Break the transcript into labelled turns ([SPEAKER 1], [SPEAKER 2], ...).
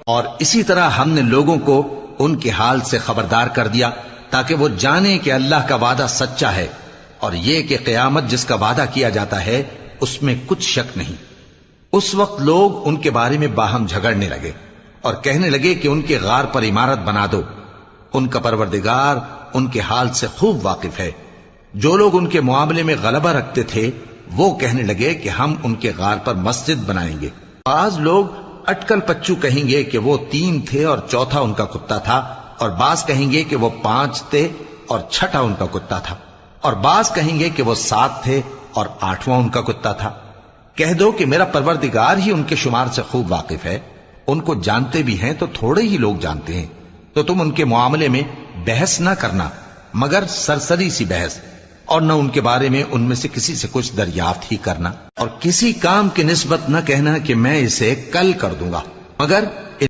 [SPEAKER 1] اور اسی طرح ہم نے لوگوں کو ان کے حال سے خبردار کر دیا تاکہ وہ جانیں کہ اللہ کا وعدہ سچا ہے، اور یہ کہ قیامت جس کا وعدہ کیا جاتا ہے اس میں کچھ شک نہیں۔ اس وقت لوگ ان کے بارے میں باہم جھگڑنے لگے اور کہنے لگے کہ ان کے غار پر عمارت بنا دو۔ ان کا پروردگار ان کے حال سے خوب واقف ہے۔ جو لوگ ان کے معاملے میں غلبہ رکھتے تھے وہ کہنے لگے کہ ہم ان کے غار پر مسجد بنائیں گے۔ بعض لوگ اٹکل پچو کہیں گے کہ وہ 3 تھے اور چوتھا ان کا کتا تھا، اور بعض کہیں گے کہ وہ 5 تھے اور چھٹا ان کا کتا تھا، اور بعض کہیں گے کہ وہ 7 تھے اور 8واں ان کا کتا تھا۔ کہہ دو کہ میرا پروردگار ہی ان کے شمار سے خوب واقف ہے، ان کو جانتے بھی ہیں تو تھوڑے ہی لوگ جانتے ہیں۔ تو تم ان کے معاملے میں بحث نہ کرنا مگر سرسری سی بحث، اور نہ ان کے بارے میں ان میں سے کسی سے کچھ دریافت ہی کرنا، اور کسی کام کی نسبت نہ کہنا کہ میں اسے کل کر دوں گا، مگر